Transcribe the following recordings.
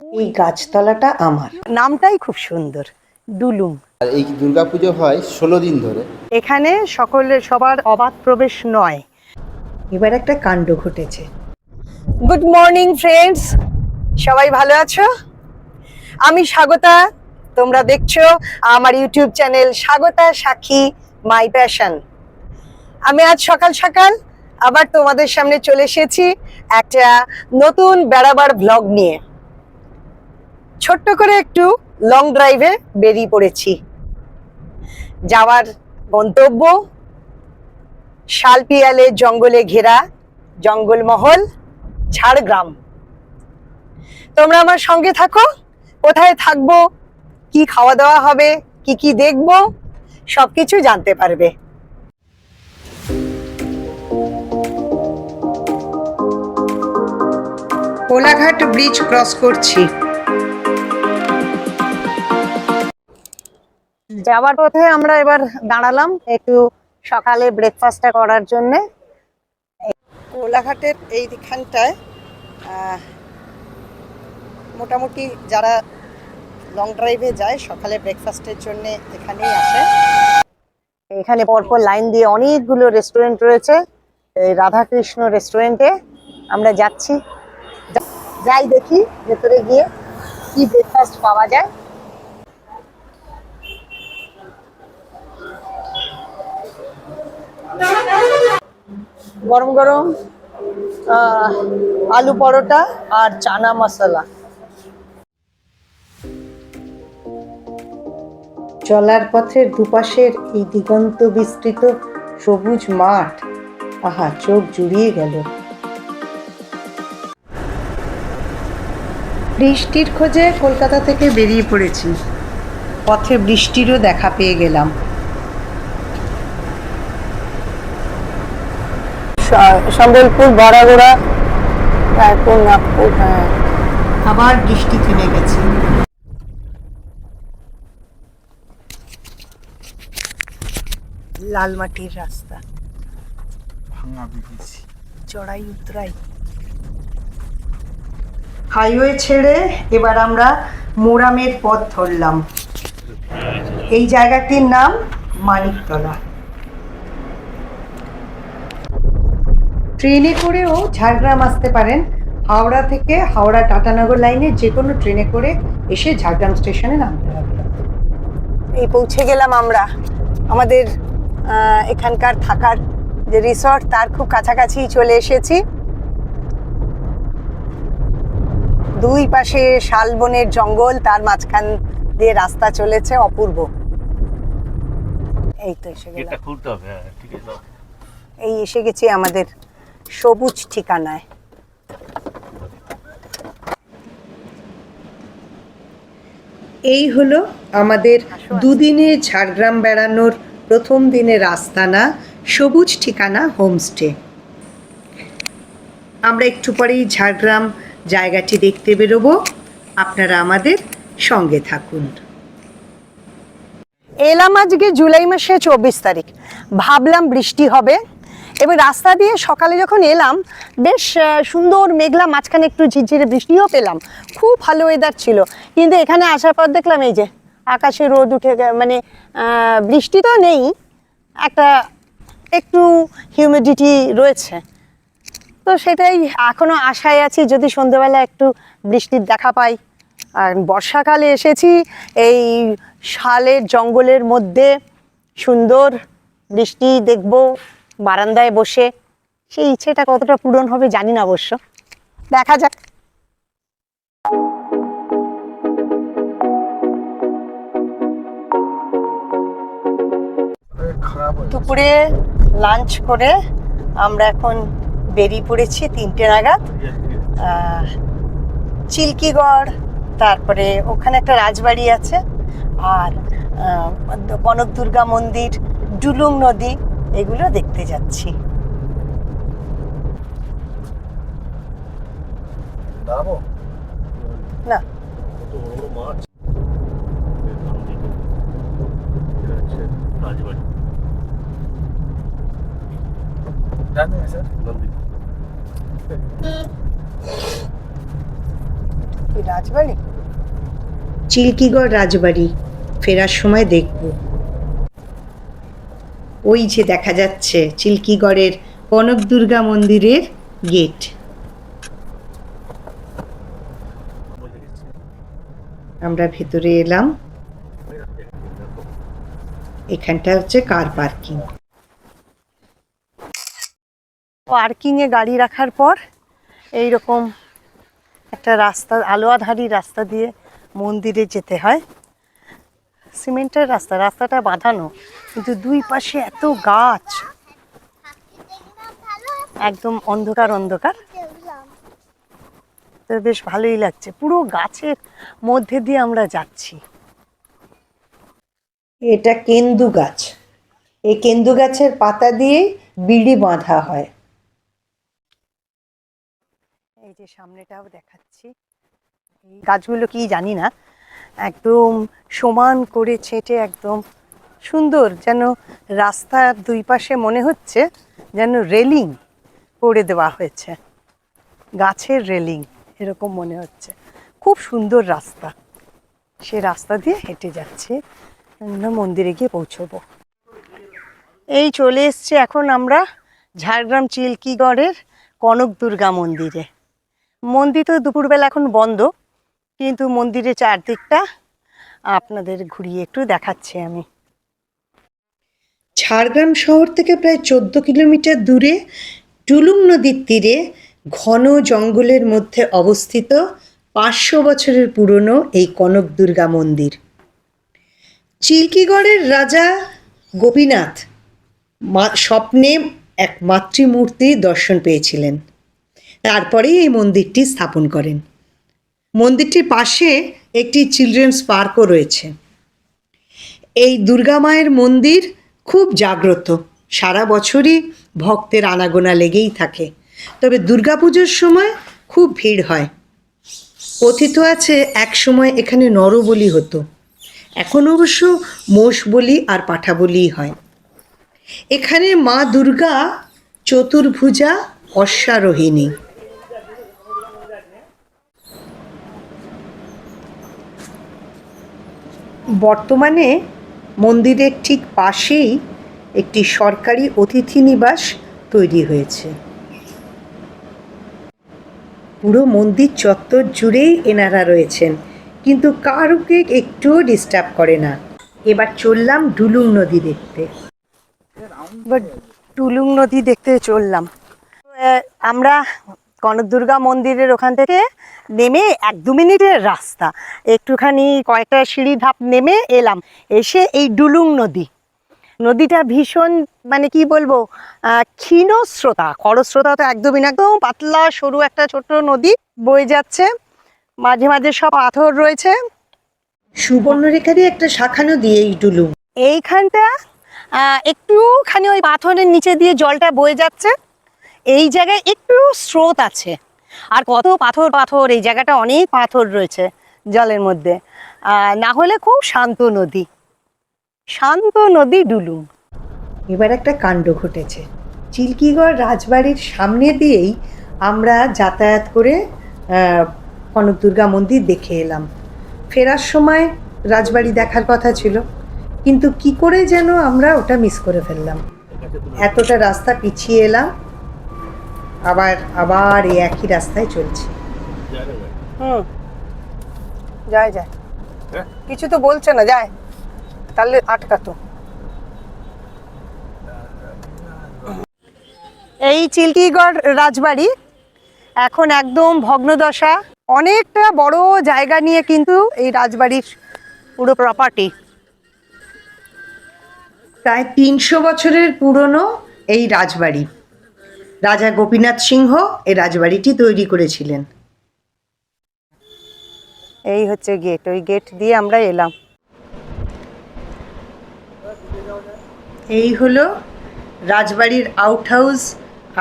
এই গাছতলাটা আমার। নামটাই খুব সুন্দর, ডুলুম। আর এই দুর্গাপুজো হয় 16 দিন ধরে। এখানে সবার অবাধ প্রবেশ নয়। এবার একটা কাণ্ড ঘটেছে। গুড মর্নিং ফ্রেন্ডস, সবাই ভালো আছো? আমি স্বাগতা, তোমরা দেখছো আমার ইউটিউব চ্যানেল স্বাগতা সাক্ষী মাই প্যাশন। আমি আজ সকাল সকাল আবার তোমাদের সামনে চলে এসেছি একটা নতুন বেড়াবার ব্লগ নিয়ে। ছোট্ট করে একটু লং ড্রাইভে বেরিয়ে পড়েছি। যাওয়ার গন্তব্য শালপিয়ালে জঙ্গলে ঘেরা জঙ্গলমহল ঝাড়গ্রাম। তোমরা আমার সঙ্গে থাকো, কোথায় থাকবো, কি খাওয়া দাওয়া হবে, কি কি দেখবো, সবকিছু জানতে পারবে। কোলাঘাট ব্রিজ ক্রস করছি। যাওয়ার পথে আমরা এবার দাঁড়ালাম একটু সকালে ব্রেকফাস্টটা করার জন্যে। কোলাঘাটের এইখানটায় মোটামুটি যারা লং ড্রাইভে যায় সকালে ব্রেকফাস্টের জন্য এখানেই আসে। এখানে পরপর লাইন দিয়ে অনেকগুলো রেস্টুরেন্ট রয়েছে। এই রাধাকৃষ্ণ রেস্টুরেন্টে আমরা যাচ্ছি, যাই দেখি ভেতরে গিয়ে কি ব্রেকফাস্ট পাওয়া যায়। গরম গরম আলু পরোটা আর চানা মশলা। চলার পথের দুপাশের এই দিগন্ত বিস্তৃত সবুজ মাঠ, আহা, চোখ জুড়িয়ে গেল। বৃষ্টির খোঁজে কলকাতা থেকে বেরিয়ে পড়েছি। পথে বৃষ্টিরও দেখা পেয়ে গেলাম। সম্বলপুর, বড়াগোড়া, তারপর নাগপুর। হ্যাঁ, আবার বৃষ্টি থেমে গেছে। লাল মাটির রাস্তা, চড়াই উতরাই। হাইওয়ে ছেড়ে এবার আমরা মোরামের পথ ধরলাম। এই জায়গাটির নাম মানিকতলা। ট্রেনে করেও ঝাড়গ্রাম আসতে পারেন। হাওড়া থেকে হাওড়া টাটানগর লাইনে যে কোনো ট্রেনে করে এসে ঝাড়গ্রাম স্টেশনে নামতে হবে। এই পৌঁছে গেলাম আমরা আমাদের এখানকার থাকার যে রিসর্ট তার খুব কাছাকাছি চলে এসেছি। দুই পাশে শালবনের জঙ্গল, তার মাঝখান দিয়ে রাস্তা চলেছে, অপূর্ব। এই তো এসে গেলাম, এই এসে গেছি আমাদের সবুজ ঠিকানায়। এই হলো আমাদের দুদিনে ঝাড়গ্রাম বেড়ানোর প্রথম দিনের আস্তানা, সবুজ ঠিকানা হোমস্টে। আমরা একটু পরেই ঝাড়গ্রাম জায়গাটি দেখতে বেরোবো, আপনারা আমাদের সঙ্গে থাকুন। এলাম আজকে জুলাই মাসে 24 তারিখ। ভাবলাম বৃষ্টি হবে, এবং রাস্তা দিয়ে সকালে যখন এলাম বেশ সুন্দর মেঘলা, মাঝখানে একটু ঝিরঝিরে বৃষ্টিও পেলাম, খুব ভালো ওয়েদার ছিল। কিন্তু এখানে আসার পর দেখলাম এই যে আকাশে রোদ উঠে, মানে বৃষ্টি তো নেই, একটা একটু হিউমিডিটি রয়েছে। তো সেটাই এখনো আশায় আছি, যদি সন্ধ্যেবেলা একটু বৃষ্টির দেখা পাই। আর বর্ষাকালে এসেছি, এই শালের জঙ্গলের মধ্যে সুন্দর বৃষ্টি দেখবো বারান্দায় বসে। সেই ইচ্ছেটা কতটা পূরণ হবে জানি না, অবশ্য দেখা যাক। দুপুরে লাঞ্চ করে আমরা এখন বেরিয়ে পড়েছি 3টে নাগাদ। চিল্কিগড়, তারপরে ওখানে একটা রাজবাড়ি আছে, আর কনক দুর্গা মন্দির, ডুলুং নদী, এগুলো দেখতে যাচ্ছি। না, রাজবাড়ি, চিল্কিগড় রাজবাড়ি ফেরার সময় দেখব। ওই যে দেখা যাচ্ছে চিল্কিগড়ের কনক দুর্গা মন্দিরের গেট। আমরা ভেতরে এলাম। এখানটা হচ্ছে কার পার্কিং। পার্কিংয়ে গাড়ি রাখার পর এইরকম একটা রাস্তা, আলোয়াধারী রাস্তা দিয়ে মন্দিরে যেতে হয়। সিমেন্টের রাস্তা, রাস্তাটা বাঁধানো, কিন্তু দুই পাশে এত গাছ, একদম অন্ধকার অন্ধকার, তো বেশ ভালোই লাগছে। পুরো গাছের মধ্যে দিয়ে আমরা যাচ্ছি। এটা কেন্দু গাছ। এই কেন্দু গাছের পাতা দিয়ে বিড়ি বাঁধা হয়। এই যে সামনেটাও দেখাচ্ছি। এই গাছগুলো কি জানি না, একদম সমান করে ছেঁটে একদম সুন্দর, যেন রাস্তার দুই পাশে মনে হচ্ছে যেন রেলিং করে দেওয়া হয়েছে, গাছের রেলিং এরকম মনে হচ্ছে। খুব সুন্দর রাস্তা, সে রাস্তা দিয়ে হেঁটে যাচ্ছে, মন্দিরে গিয়ে পৌঁছবো। এই চলে এসছে এখন আমরা ঝাড়গ্রাম চিল্কিগড়ের কনক দুর্গা মন্দিরে। মন্দির তো দুপুরবেলা এখন বন্ধ, কিন্তু মন্দিরের চারদিকটা আপনাদের ঘুরিয়ে একটু দেখাচ্ছি আমি। ঝাড়গ্রাম শহর থেকে প্রায় 14 কিলোমিটার দূরে টুলুং নদীর তীরে ঘন জঙ্গলের মধ্যে অবস্থিত 500 বছরের পুরনো এই কনক দুর্গা মন্দির। চিল্কিগড়ের রাজা গোপীনাথ স্বপ্নে এক মাতৃমূর্তির দর্শন পেয়েছিলেন, তারপরেই এই মন্দিরটি স্থাপন করেন। মন্দিরটির পাশে একটি চিলড্রেন্স পার্কও রয়েছে। এই দুর্গা মায়ের মন্দির খুব জাগ্রত, সারা বছরই ভক্তের আনাগোনা লেগেই থাকে, তবে দুর্গাপুজোর সময় খুব ভিড় হয়। কথিত আছে এক সময় এখানে নরবলি হতো, এখন অবশ্য মোষ বলি আর পাঠা বলিই হয়। এখানে মা দুর্গা চতুর্ভুজা অশ্বারোহিণী। বর্তমানে মন্দিরের ঠিক পাশেই একটি সরকারি অতিথি নিবাস তৈরি হয়েছে। পুরো মন্দির চত্বর জুড়েই এনারা রয়েছেন, কিন্তু কারুকে একটুও ডিস্টার্ব করে না। এবার চললাম ডুলুং নদী দেখতে। টুলুং নদী দেখতে চললাম আমরা। কনক দুর্গা মন্দিরের ওখান থেকে নেমে 1-2 মিনিটের রাস্তা, একটুখানি কয়েকটা সিঁড়ি ধাপ নেমে এলাম, এসে এই ডুলুং নদী। নদীটা ভীষণ, মানে কি বলবো, ক্ষীণ স্রোতা, খরস্রোতা তো একদমই না, একদম পাতলা সরু একটা ছোট্ট নদী বয়ে যাচ্ছে, মাঝে মাঝে সব পাথর রয়েছে। সুবর্ণরেখারই একটা শাখা নদী এই ডুলুং। এইখানটা একটুখানি ওই পাথরের নিচে দিয়ে জলটা বয়ে যাচ্ছে, এই জায়গায় একটু স্রোত আছে, আর কত পাথর পাথর, এই জায়গাটা অনেক পাথর রয়েছে জলের মধ্যে, না হলে খুব শান্ত নদী, শান্ত নদী ডুলুং। এবার একটা কাণ্ড ঘটেছে। চিল্কিগড় রাজবাড়ির সামনে দিয়েই আমরা যাতায়াত করে কনক দুর্গা মন্দির দেখে এলাম। ফেরার সময় রাজবাড়ি দেখার কথা ছিল, কিন্তু কি করে যেন আমরা ওটা মিস করে ফেললাম। এতটা রাস্তা পিছিয়ে এলাম, আবার এই একই রাস্তায় চলছি। যায় যায়, কিছু তো বলছে না, যায় তাহলে আটকাতো। এই চিল্কিগড় রাজবাড়ি এখন একদম ভগ্নদশা। অনেকটা বড় জায়গা নিয়ে কিন্তু এই রাজবাড়ির পুরো প্রপার্টি। প্রায় 300 বছরের পুরনো এই রাজবাড়ি। রাজা গোপীনাথ সিংহ এই রাজবাড়িটি তৈরি করেছিলেন। এই হচ্ছে গেট, ওই গেট দিয়ে আমরা এলাম। এই হলো রাজবাড়ির আউট হাউস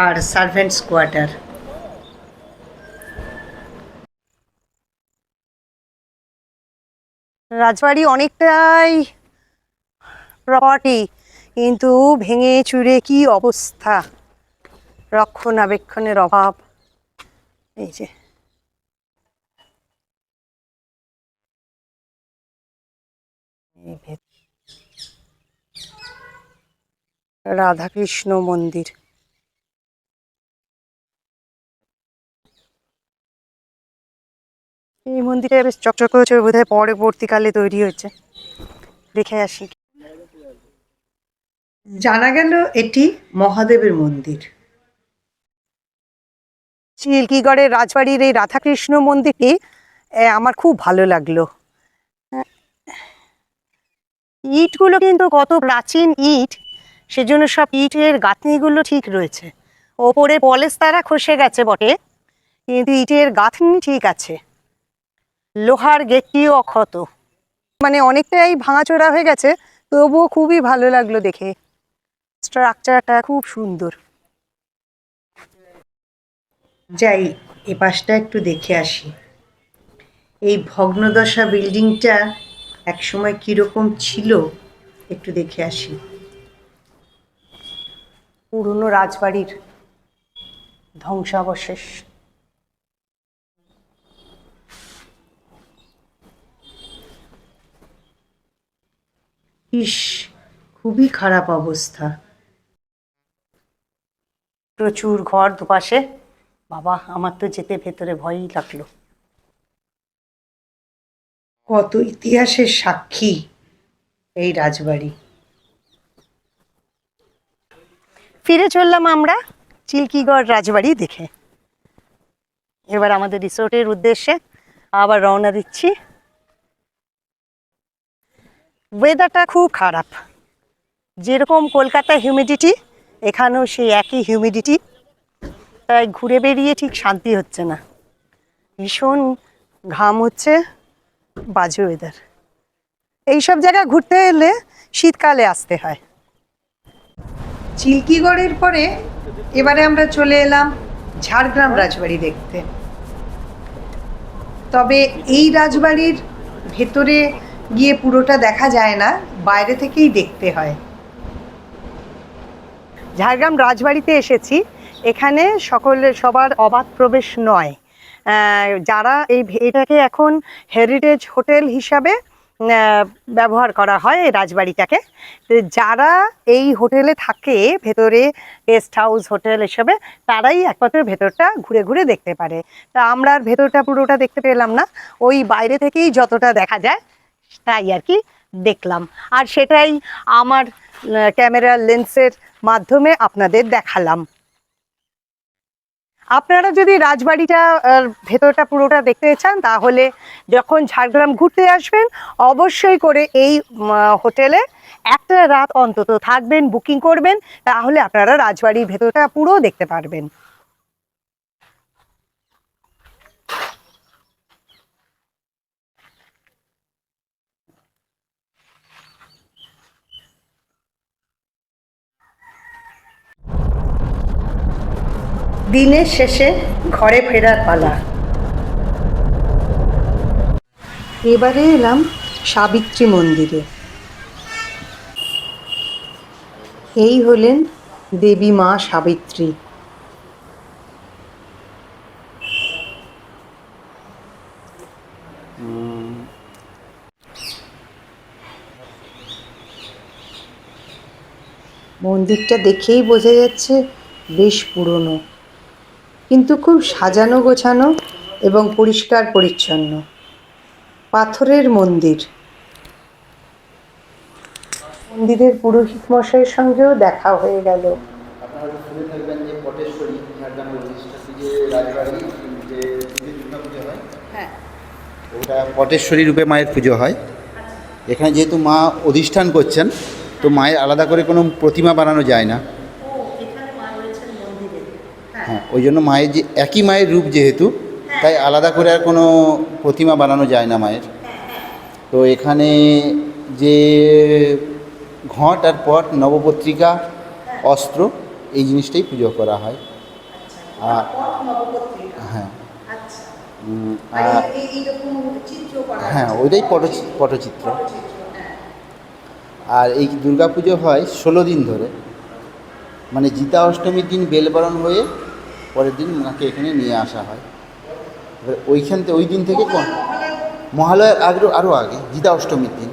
আর সার্ভেন্টস কোয়ার্টার। রাজবাড়ি অনেকটাই প্রপার্টি, কিন্তু ভেঙে চুরে কি অবস্থা, রক্ষণাবেক্ষণের অভাব। এই যে রাধাকৃষ্ণ মন্দির। এই মন্দিরে বেশ চকচক হয়েছে, বোধহয় পরবর্তীকালে তৈরি হয়েছে। দেখে আসি। জানা গেল এটি মহাদেবের মন্দির। চিল্কিগড়ের রাজবাড়ির এই রাধাকৃষ্ণ মন্দিরটি আমার খুব ভালো লাগলো। ইটগুলো কিন্তু কত প্রাচীন ইট, সেজন্য সব ইটের গাঁথনিগুলো ঠিক রয়েছে। ওপরে পলেস্তারা খসে গেছে বটে, কিন্তু ইটের গাঁথনি ঠিক আছে। লোহার গেটটিও অক্ষত, মানে অনেকটাই ভাঙাচোরা হয়ে গেছে, তবুও খুবই ভালো লাগলো দেখে। স্ট্রাকচারটা খুব সুন্দর। যাই এ পাশটা একটু দেখে আসি। এই ভগ্নদশা বিল্ডিংটা একসময় কীরকম ছিল একটু দেখে আসি। পুরনো রাজবাড়ির ধ্বংসাবশেষ। ইস, খুবই খারাপ অবস্থা। প্রচুর ঘর দুপাশে। বাবা, আমার তো যেতে ভেতরে ভয়ই লাগলো। কত ইতিহাসের সাক্ষী এই রাজবাড়ি। ফিরে চললাম আমরা চিল্কিগড় রাজবাড়ি দেখে। এবার আমাদের রিসোর্টের উদ্দেশ্যে আবার রওনা দিচ্ছি। ওয়েদারটা খুব খারাপ, যেরকম কলকাতায় হিউমিডিটি, এখানেও সেই একই হিউমিডিটি। তাই ঘুরে বেরিয়ে ঠিক শান্তি হচ্ছে না, ভীষণ ঘাম হচ্ছে, বাজে ওয়েদার। এইসব জায়গা ঘুরতে এলে শীতকালে আসতে হয়। চিল্কিগড়ের পরে এবারে আমরা চলে এলাম ঝাড়গ্রাম রাজবাড়ি দেখতে। তবে এই রাজবাড়ির ভেতরে গিয়ে পুরোটা দেখা যায় না, বাইরে থেকেই দেখতে হয়। ঝাড়গ্রাম রাজবাড়িতে এসেছি, এখানে সবার অবাধ প্রবেশ নয়। যারা এটাকে এখন হেরিটেজ হোটেল হিসাবে ব্যবহার করা হয় এই রাজবাড়িটাকে। যারা এই হোটেলে থাকে, ভেতরে গেস্ট হাউস হোটেল এসবে, তারাই একমাত্র ভেতরটা ঘুরে ঘুরে দেখতে পারে। তা আমরা আর ভেতরটা পুরোটা দেখতে পেলাম না, ওই বাইরে থেকেই যতটা দেখা যায় তাই আর কি দেখলাম। আর সেটাই আমার ক্যামেরার লেন্সের মাধ্যমে আপনাদের দেখালাম। আপনারা যদি রাজবাড়িটা ভেতরটা পুরোটা দেখতে চান, তাহলে যখন ঝাড়গ্রাম ঘুরতে আসবেন অবশ্যই করে এই হোটেলে একটা রাত অন্তত থাকবেন, বুকিং করবেন, তাহলে আপনারা রাজবাড়ির ভেতরটা পুরো দেখতে পারবেন। দিনের শেষে ঘরে ফেরার পালা। এবারে এলাম সাবিত্রী মন্দিরে। এই হলেন দেবী মা সাবিত্রী। মন্দিরটা দেখেই বোঝা যাচ্ছে বেশ পুরনো, কিন্তু খুব সাজানো গোছানো এবং পরিষ্কার পরিচ্ছন্ন। পাথরের মন্দির। মন্দিরের পুরোহিত মশাইয়ের সঙ্গেও দেখা হয়ে গেল। আপনারা শুনে থাকবেন যে পটেশ্বরী ঝাড়গ্রামের যে রাজবাড়ি যে দুর্গা পুজো হয়, হ্যাঁ, ওটা পটেশ্বরী রূপে মায়ের পুজো হয়। এখানে যেহেতু মা অধিষ্ঠান করছেন, তো মায়ের আলাদা করে কোনো প্রতিমা বানানো যায় না। হ্যাঁ, ওই জন্য মায়ের যে একই মায়ের রূপ যেহেতু, তাই আলাদা করে আর কোনো প্রতিমা বানানো যায় না মায়ের। তো এখানে যে ঘট আর পট, নবপত্রিকা, অস্ত্র, এই জিনিসটাই পুজো করা হয়। আর হ্যাঁ, হ্যাঁ, ওইটাই পটচিত্র। আর এই দুর্গা পুজো হয় 16 দিন ধরে, মানে জিতা অষ্টমীর দিন বেলবরণ হয়ে পরের দিন মাকে এখানে নিয়ে আসা হয়। এবার ওই দিন থেকে মহালয়ার আরও আগে জিতা অষ্টমীর দিন।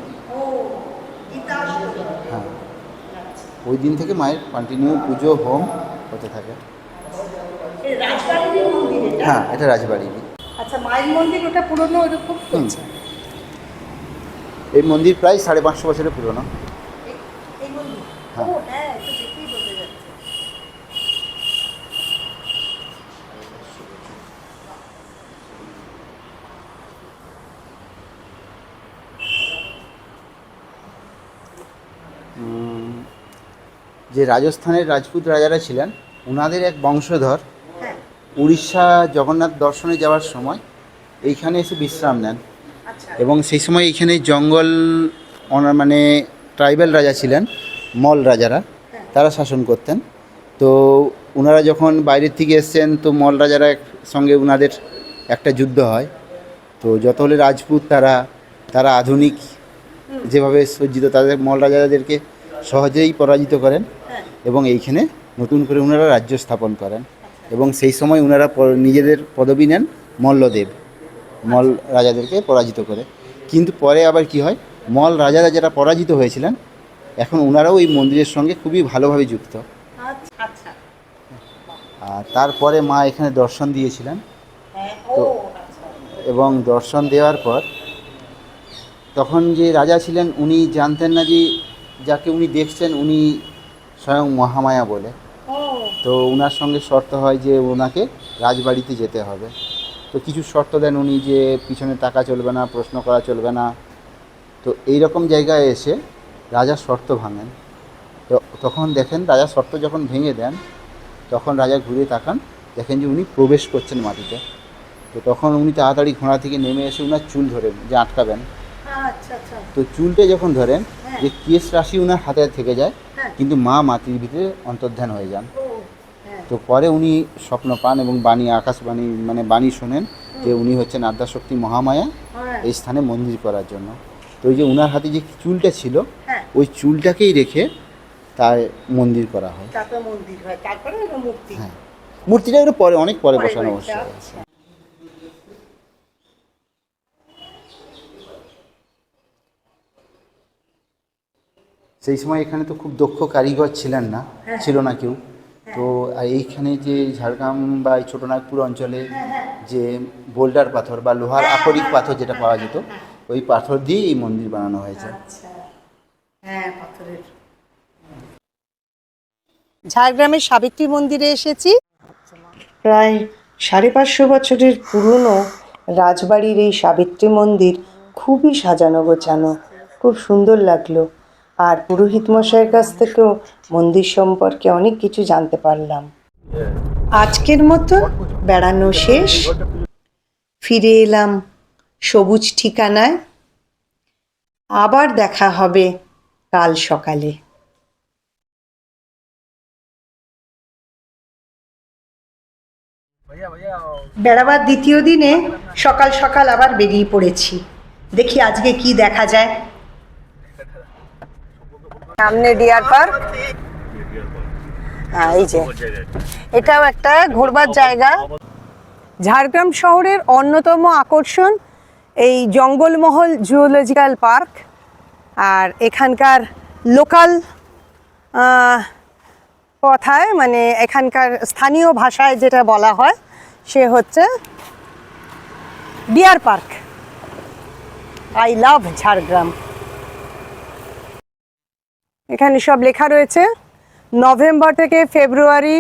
ওই দিন থেকে মায়ের কন্টিনিউ পুজো হোম হতে থাকে। রাজবাড়ির মন্দির এটা? হ্যাঁ, এটা রাজবাড়ি। আচ্ছা, মায়ের মন্দির ওটা পুরনো ওরকম হচ্ছে? এই মন্দির প্রায় 550 বছরের পুরনো। এই মন্দির? হ্যাঁ। ও হ্যাঁ, এটা দেখেই বোঝা যাচ্ছে। যে রাজস্থানের রাজপুত রাজারা ছিলেন, ওনাদের এক বংশধর হ্যাঁ। উড়িষ্যা জগন্নাথ দর্শনে যাওয়ার সময় এইখানে এসে বিশ্রাম নেন। আচ্ছা। এবং সেই সময় এইখানে জঙ্গল মানে ট্রাইবাল রাজা ছিলেন, মল রাজারা, তারা শাসন করতেন। তো ওনারা যখন বাইরের থেকে এসছেন, তো মল রাজারা সঙ্গে ওনাদের একটা যুদ্ধ হয়। তো যত হলে রাজপুত তারা আধুনিক যেভাবে সজ্জিত, তাদের মল রাজাদেরকে সহজেই পরাজিত করেন এবং এইখানে নতুন করে ওনারা রাজ্য স্থাপন করেন। এবং সেই সময় ওনারা নিজেদের পদবি নেন মল্লদেব, মল রাজাদেরকে পরাজিত করে। কিন্তু পরে আবার কি হয়, মল রাজারা যারা পরাজিত হয়েছিলেন, এখন ওনারাও এই মন্দিরের সঙ্গে খুবই ভালোভাবে যুক্ত। আচ্ছা। আর তারপরে মা এখানে দর্শন দিয়েছিলেন। তো এবং দর্শন দেওয়ার পর তখন যে রাজা ছিলেন, উনি জানতেন না যে যাকে উনি দেখছেন উনি স্বয়ং মহামায়া বলে। তো ওনার সঙ্গে শর্ত হয় যে ওনাকে রাজবাড়িতে যেতে হবে। তো কিছু শর্ত দেন উনি, যে পিছনে তাকা চলবে না, প্রশ্ন করা চলবে না। তো এই রকম জায়গায় এসে রাজা শর্ত ভাঙেন। তো তখন দেখেন রাজা শর্ত যখন ভেঙে দেন, তখন রাজা ঘুরে তাকান, দেখেন যে উনি প্রবেশ করছেন মাটিতে। তো তখন উনি তাড়াতাড়ি ঘোড়া থেকে নেমে এসে ওনার চুল ধরেন, যে আটকাবেন। তো চুলটা যখন ধরেন, যে কেশ রাশি ওনার হাতে থেকে যায়, কিন্তু মা মাটির ভিতরে অন্তর্ধান হয়ে যান। তো পরে উনি স্বপ্ন পান এবং আকাশবাণী মানে বাণী শোনেন যে উনি হচ্ছেন আদ্যাশক্তি মহামায়া, এই স্থানে মন্দির করার জন্য। তো ওই যে ওনার হাতে যে চুলটা ছিল, ওই চুলটাকেই রেখে তার মন্দির করা হয়। হ্যাঁ, মূর্তিটা একটু পরে, অনেক পরে বসানো অবশ্যই আছে। সেই সময় এখানে তো খুব দক্ষ কারিগর ছিলেন না, ছিল না কেউ। তো এইখানে যে ঝাড়গ্রাম বা এই ছোটনাগপুর অঞ্চলে যে বোল্ডার পাথর বা লোহার আকরিক পাথর যেটা পাওয়া যেত, ওই পাথর দিয়ে এই মন্দির বানানো হয়েছে। ঝাড়গ্রামের সাবিত্রী মন্দিরে এসেছি। প্রায় 550 বছরের পুরনো রাজবাড়ির এই সাবিত্রী মন্দির খুবই সাজানো গোছানো, খুব সুন্দর লাগলো। আর পুরোহিত মশাইয়ের কাছ থেকেও মন্দির সম্পর্কে অনেক কিছু জানতে পারলাম। আজকের মতো বেড়ানো শেষ, ফিরে এলাম সবুজ ঠিকানায়। আবার দেখা হবে কাল সকালে। বেড়াবার দ্বিতীয় দিনে সকাল সকাল আবার বেরিয়ে পড়েছি। দেখি আজকে কি দেখা যায়। সামনে ডিয়ার পার্ক। এই যে এটাও একটা ঘোরবার জায়গা। ঝাড়গ্রাম শহরের অন্যতম আকর্ষণ এই জঙ্গলমহল জুওলজিক্যাল পার্ক। আর এখানকার লোকাল কথায়, মানে এখানকার স্থানীয় ভাষায় যেটা বলা হয়, সে হচ্ছে deer park. I love Jhargram. এখানে সব লেখা রয়েছে। নভেম্বর থেকে ফেব্রুয়ারি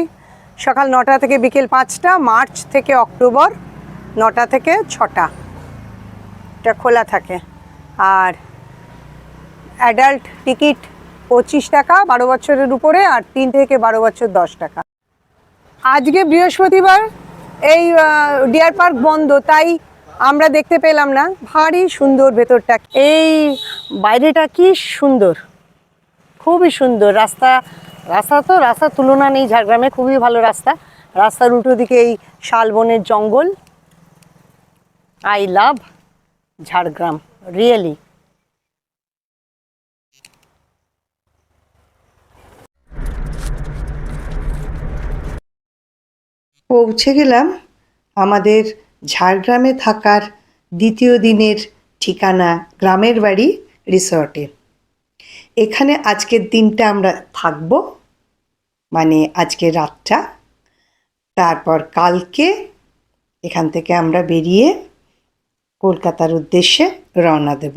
সকাল 9টা থেকে বিকেল 5টা, মার্চ থেকে অক্টোবর 9টা থেকে 6টা এটা খোলা থাকে। আর অ্যাডাল্ট টিকিট 25 টাকা 12 বছরের উপরে, আর 3 থেকে 12 বছর 10 টাকা। আজকে বৃহস্পতিবার, এই ডিয়ার পার্ক বন্ধ, তাই আমরা দেখতে পেলাম না। ভারী সুন্দর ভেতরটা, এই বাইরেটা কি সুন্দর, খুবই সুন্দর। রাস্তার তুলনা নেই ঝাড়গ্রামে, খুবই ভালো রাস্তা। রাস্তার উল্টো দিকে এই শালবনের জঙ্গল। I love Jhargram, really. পৌঁছে গেলাম আমাদের ঝাড়গ্রামে থাকার দ্বিতীয় দিনের ঠিকানা গ্রামের বাড়ি রিসর্টে। এখানে আজকের দিনটা আমরা থাকব, মানে আজকের রাতটা। তারপর কালকে এখান থেকে আমরা বেরিয়ে কলকাতার উদ্দেশ্যে রওনা দেব।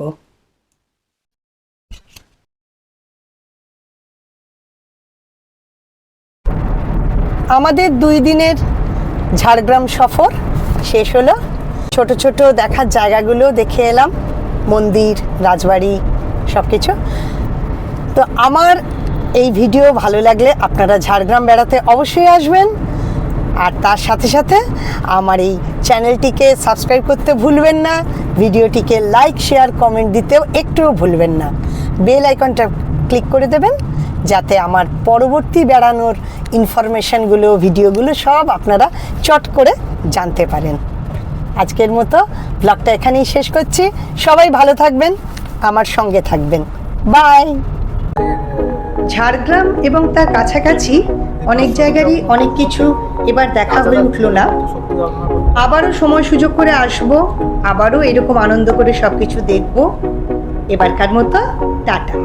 আমাদের 2 দিনের ঝাড়গ্রাম সফর শেষ হলো। ছোট ছোট দেখার জায়গাগুলো দেখে এলাম, মন্দির, রাজবাড়ি, সব কিছু। তো আমার এই ভিডিও ভালো লাগলে আপনারা ঝাড়গ্রাম বেড়াতে অবশ্যই আসবেন, আর তার সাথে সাথে আমার এই চ্যানেলটিকে সাবস্ক্রাইব করতে ভুলবেন না, ভিডিওটিকে লাইক, শেয়ার, কমেন্ট দিতেও একটুও ভুলবেন না। বেল আইকনটা ক্লিক করে দেবেন যাতে আমার পরবর্তী বেড়ানোর ইনফরমেশনগুলো, ভিডিওগুলো সব আপনারা চট করে জানতে পারেন। আজকের মতো ব্লগটা এখানেই শেষ করছি। সবাই ভালো থাকবেন, আমার সঙ্গে থাকবেন। বাই। ঝাড়গ্রাম এবং তার কাছাকাছি অনেক জায়গারই অনেক কিছু এবার দেখা হয়ে উঠলো না। আবারও সময় সুযোগ করে আসবো, আবারও এরকম আনন্দ করে সব কিছু দেখবো। এবারকার মতো টাটা।